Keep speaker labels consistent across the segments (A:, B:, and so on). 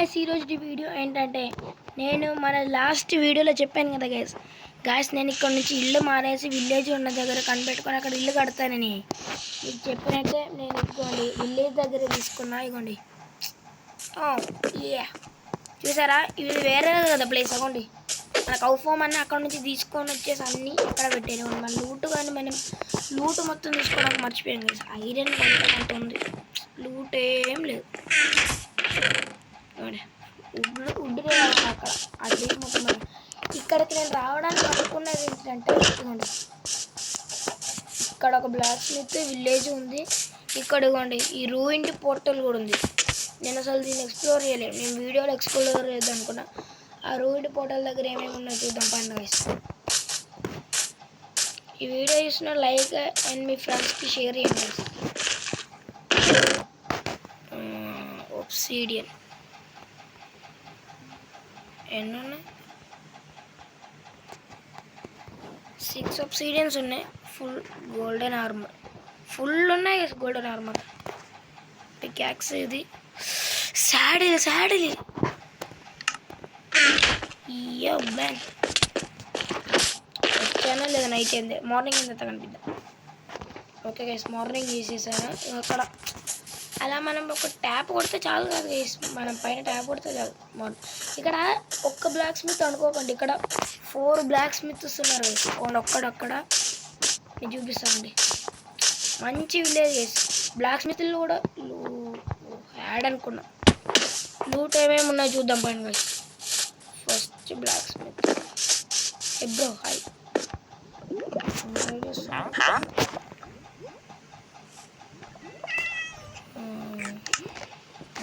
A: Guys ఈరోజు video ఏంటంటే నేను మన లాస్ట్ వీడియోలో చెప్పాను కదా గాయస్ నేను ఇక్కడ నుంచి ఇల్లు మారేసి విలేజ్ ఉన్న దగ్గర కనిపెట్టుకొని అక్కడ ఇల్లు కడతానని మీకు చెప్పినట్టే నేను ఇదిగోండి విలేజ్ దగ్గర తీసుకున్నా. ఇగోండి చూసారా, ఇది వేరే కదా ప్లేస్. అవ్వండి మన కౌఫామ్ అన్నీ అక్కడ నుంచి తీసుకొని వచ్చేసి అన్నీ అక్కడ పెట్టాను. మన లూటు కానీ మనం లూటు మొత్తం తీసుకోవడానికి మర్చిపోయాం కదా. ఐరన్ కొంత ఉంది, లూట్ ఏం లేదు. ఉడ్డు అక్కడ అది మొత్తం. ఇక్కడికి నేను రావడానికి అనుకున్నది ఏంటంటే ఇదిగోండి ఇక్కడ ఒక బ్లాక్ స్మిత్ విలేజ్ ఉంది. ఇక్కడ ఇవ్వండి ఈ రూయిన్డ్ పోర్టల్ కూడా ఉంది. నేను అసలు దీన్ని ఎక్స్ప్లోర్ చేయలేదు, నేను వీడియోలో ఎక్స్ప్లోర్ చేద్దాం అనుకున్నా. ఆ రూయిన్డ్ పోర్టల్ దగ్గర ఏమేమి ఉన్నాయో చూద్దాం పైన గైస్. ఈ వీడియో చూసిన లైక్ అండ్ మీ ఫ్రెండ్స్కి షేర్ చేయండి. ఒబ్సిడియన్ ఎన్ని ఉన్నాయి? 6 ఒబ్సిడియన్స్ ఉన్నాయి. ఫుల్ గోల్డెన్ ఆర్మర్, ఫుల్ ఉన్నాయి గోల్డెన్ ఆర్మర్. పికాక్స్, ఇది సాడిల్ ఇయ్యో బ్యాన్. వచ్చానా లేదా నైట్ అయింది, మార్నింగ్ ఎంత కనిపిద్దాం. ఓకే గైస్, మార్నింగ్ చేసేసాను. అక్కడ అలా మనం ఒక ట్యాప్ కొడితే చాలు కాదు గైస్, మనం పైన ట్యాప్ కొడితే చాలు. ఇక్కడ ఒక్క బ్లాక్ స్మిత్ అనుకోకండి, ఇక్కడ 4 బ్లాక్ స్మిత్స్ ఉన్నారు గైస్. ఒక్కడక్కడ నేను చూపిస్తానండి. మంచి విలేజ్ గైస్. బ్లాక్ స్మిత్లు కూడా యాడ్ అనుకున్నా. లూట్ ఏమేమి ఉన్నాయో చూద్దాం పైన గైస్. ఫస్ట్ బ్లాక్ స్మిత్ ఎబ్రో హై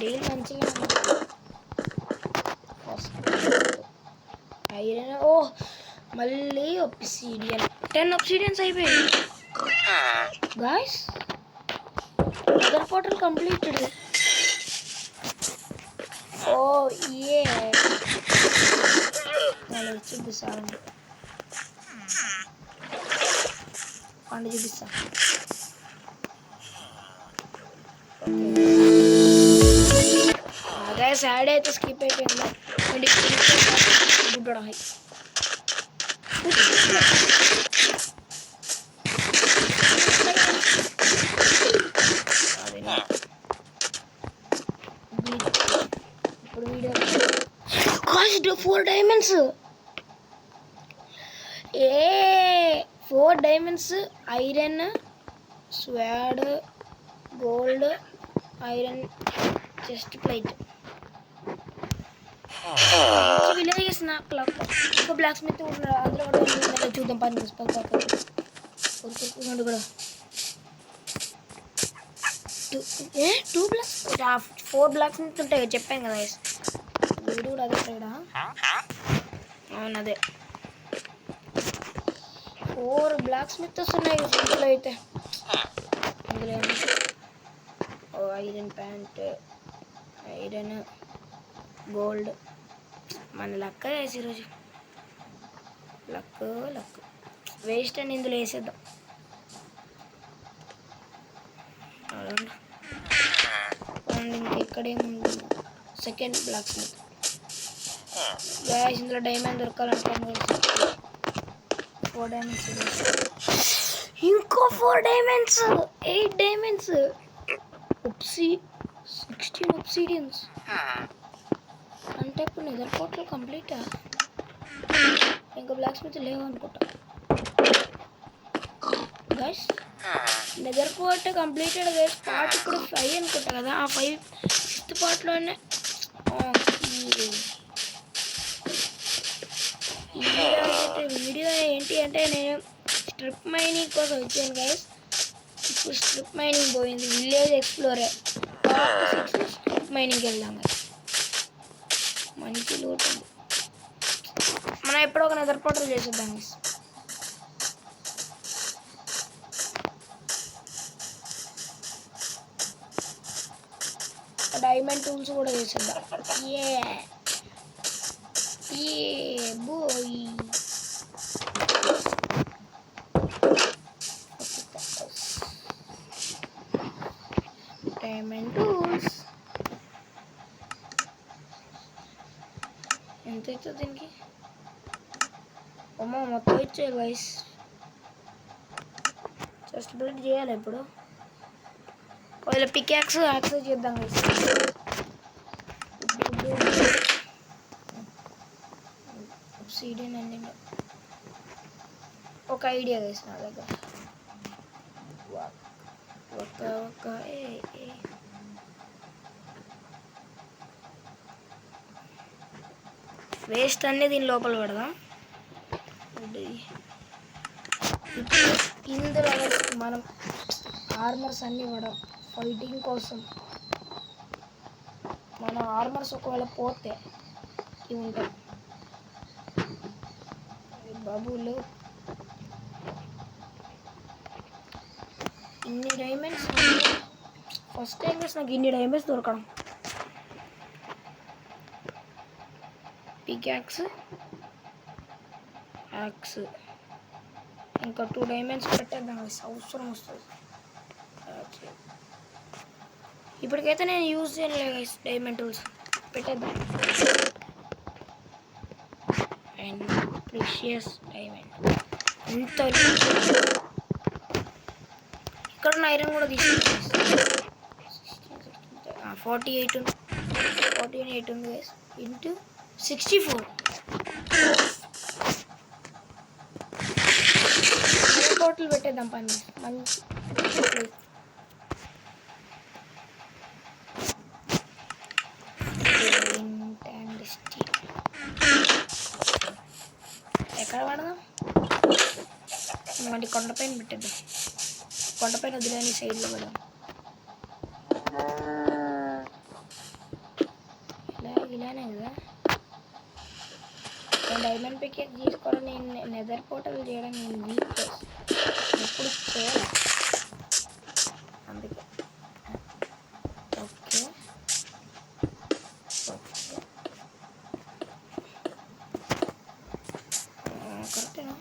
A: డీల్ మంచిగా ఐరన్. ఓ మళ్ళీ ఒబ్సిడియన్, 10 ఒబ్సిడియన్స్ అయిపోయాయి గాయ్స్. Other portal completed. ఓ ఏ చూపిస్తాను, పండు చూపిస్తా. గైస్ యాడ్ అయితే స్కిప్ అయిపోయింది. గుడ్డోడా హై ఇప్పుడు video 4 diamonds. 4 diamonds, iron, sword, gold, iron chest plate. Villages నాకు ఒక బ్లాక్ స్మిత్ ఉన్నారు, అందులో కూడా చూద్దాం. 10 కూడా 2 బ్లాక్స్ 4 బ్లాక్ స్మిత్ ఉంటాయి చెప్పాను కదా. వీడు కూడా అదే సైడా? అవును అదే. 4 బ్లాక్ స్మిత్ వస్తున్నాయి ఇందులో అయితే. అందులో ఐరన్ ప్యాంట్, ఐరన్, గోల్డ్. మన లక్క వేసి ఈరోజు లక్ వేస్ట్ అని ఇందులో వేసేద్దాం. ఇంకా ఇక్కడేముంది సెకండ్ బ్లాక్ స్మిత్ గ్యాస్. ఇందులో డైమండ్ దొరకాలనుకోండి. 4 డైమండ్స్, ఇంకో 4 డైమండ్స్, 8 డైమండ్స్, 16 ఒబ్సిడియన్స్. అంటే ఇప్పుడు నెదర్ పోర్టల్ కంప్లీట్. ఇంకా బ్లాక్ స్మిత్ లేవు అనుకుంటా guys. Nether port completed guys. Part ఇప్పుడు 5 అనుకుంటా కదా. ఆ 5th పార్ట్లోనే వీడియో ఏంటి అంటే నేను స్ట్రిప్ మైనింగ్ కోసం వచ్చాను గైస్. ఇప్పుడు స్ట్రిప్ మైనింగ్ పోయింది, విలేజ్ ఎక్స్ప్లోరర్ పార్ట్ 6 స్ట్రిప్ మైనింగ్కి వెళ్దాం గైస్. మంచి లూట్ ఉంది. మనం ఎప్పుడో ఒక నెదర్ పోర్టల్ చేసేద్దాం గైస్. డైమండ్ టూల్స్ కూడా చేసేద్దాం. బోయ్ డైమండ్ టూల్స్. ఎంత అవుతుంది దీనికి? అమ్మో మొత్తం ఇచ్చాయి గైస్. జస్ట్ బిల్డ్ చేయాలి ఇప్పుడు. ఇలా పికాక్స్ యాక్సెస్ చేద్దాం గైస్. సీడీని అన్ని ఒక ఐడియా గైస్ నా దగ్గర. ఒక వేస్ట్ అన్నీ దీని లోపల పెడదాం. ఇందులో మనం ఆర్మర్స్ అన్నీ కూడా ఫైటింగ్ కోసం మన ఆర్మర్స్ ఒకవేళ పోతే ఇవి ఉంటాయి. బాబులు ఇన్ని డైమండ్స్ ఫస్ట్ టైం నాకు ఇన్ని డైమండ్స్ దొరకడం. పికాక్స్ యాక్స్ ఇంకా 2 డైమండ్స్ పెట్టేద్దాం అవసరం వస్తుంది. ఇప్పటికైతే నేను యూజ్ చేయలేదు గైస్ డైమండ్ టూల్స్. పెట్టేద్దాం. అండ్ ప్రెషియస్ డైమండ్ ఎంత ఇక్కడ ఉన్న ఐరన్ కూడా తీసుకుంటాం. 48 ఉంది గైస్ ఇంటూ 64 టోటల్ పెట్టేద్దాం. పని మంచి ఎక్కడ పడదాం? మళ్ళీ కొండపైన పెట్టేద్దాం. కొండపైన వదిలేని సైడ్లో పడదాం. ఇలానే కదా. నేను డైమండ్ పికెట్ తీసుకోవడం, నేను నెదర్ పోర్టల్ చేయడం నేను వీక్ ఎప్పుడు చేయాలి. అందుకే ఓకే కరెక్టేనా?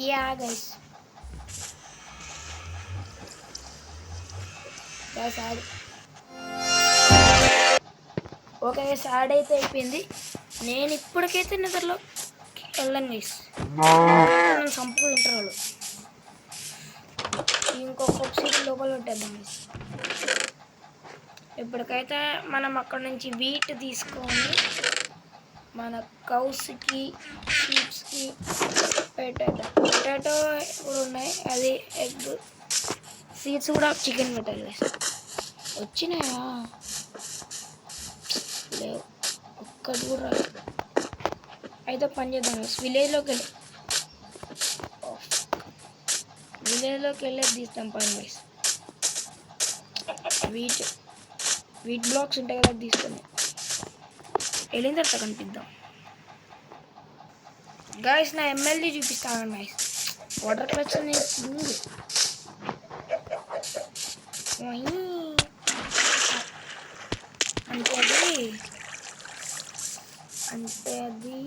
A: Yeah guys add okay guys ad అయితే అయిపోయింది. నేను ఇప్పటికైతే నిద్రలో వెళ్ళాను గైస్. నన్ను సంపుకు తింటారు వాళ్ళు. ఇంకొక సీట్ లోపల పెట్టేద్దాం గైస్. ఇప్పటికైతే మనం అక్కడ నుంచి వీట్ తీసుకొని మన కౌస్కి షీప్స్కి పెట్టేద్దాం. పొటాటో కూడా ఉన్నాయి, అది ఎగ్ సీడ్స్ కూడా చికెన్ పెట్టాలి గైస్. వచ్చినాయా? లేవు, ఒక్కటి కూడా రాలేదు. అయితే పని చేద్దాం గైస్. విలేజ్లోకి వెళ్ళేది తీస్తాం పని గైస్. వీట్ బ్లాక్స్ ఉంటాయి కదా, తీసుకొని వెళ్ళిన తర్వాత కనిపిద్దాం గైస్. నా ఎమ్మెల్యే చూపిస్తాను గైస్. వాటర్ క్లచ్ అంటే అది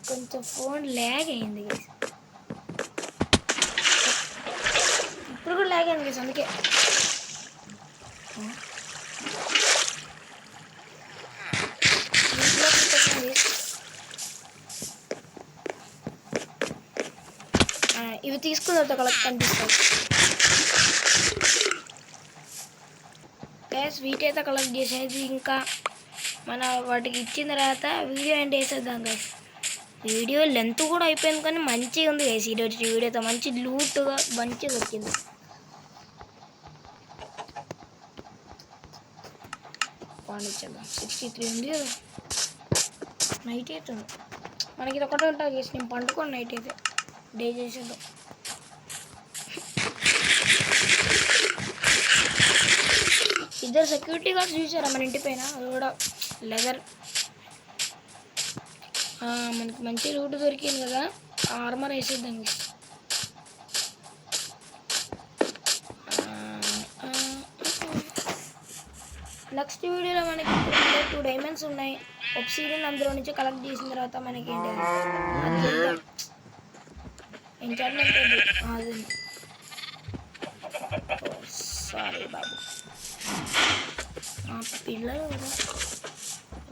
A: కొంచెం ఫోన్ ల్యాగ్ అయింది గైస్. ఇప్పుడు కూడా ల్యాగ్ అయింది గైస్. అందుకే ఇవి తీసుకున్న తర్వాత కలెక్ట్ కనిపిస్తాయి గ్యాస్. వీటి అయితే కలెక్ట్ చేసేది. ఇంకా మన వాటికి ఇచ్చిన తర్వాత వీడియో ఎండ్ వేసేద్దాం గైస్. వీడియో లెంత్ కూడా అయిపోయింది కానీ మంచిగా ఉంది గైస్. ఈరోజు వీడియోతో మంచి లూట్గా మంచిగా వచ్చింది. పాండిచ్చేద్దాం. 63 ఉంది కదా. నైట్ అవుతుంది మనకి. ఇది ఒకటే ఉంటుంది గైస్. నేను పండుకోండి నైట్ అయితే. డే చేసేద్దాం. ఇద్దరు సెక్యూరిటీ గార్డ్స్ చూసారా మన ఇంటి పైన? అది కూడా లెదర్. మనకి మంచి రూట్ దొరికింది కదా. ఆర్మర్ వేసేద్దాం. నెక్స్ట్ వీడియోలో మనకి 2 డైమండ్స్ ఉన్నాయి. ఒబ్సిడియన్ అందులో నుంచి కలెక్ట్ చేసిన తర్వాత మనకి ఏంటి ఎంచార్ట్మెంట్ అది. సారీ బాబు, పిల్లలు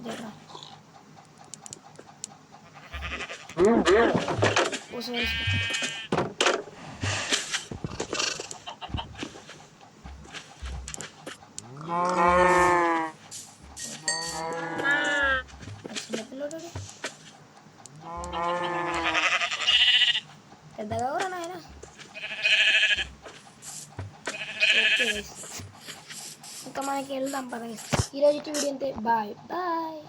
A: కదా. పూస వేసుకో. చిన్నపిల్లడు పెద్దగా కూడా నాయన. ఓకే ఇంకా మనకి వెళ్దాం పద. ఈరోజు వీడియో అంతే. Bye bye.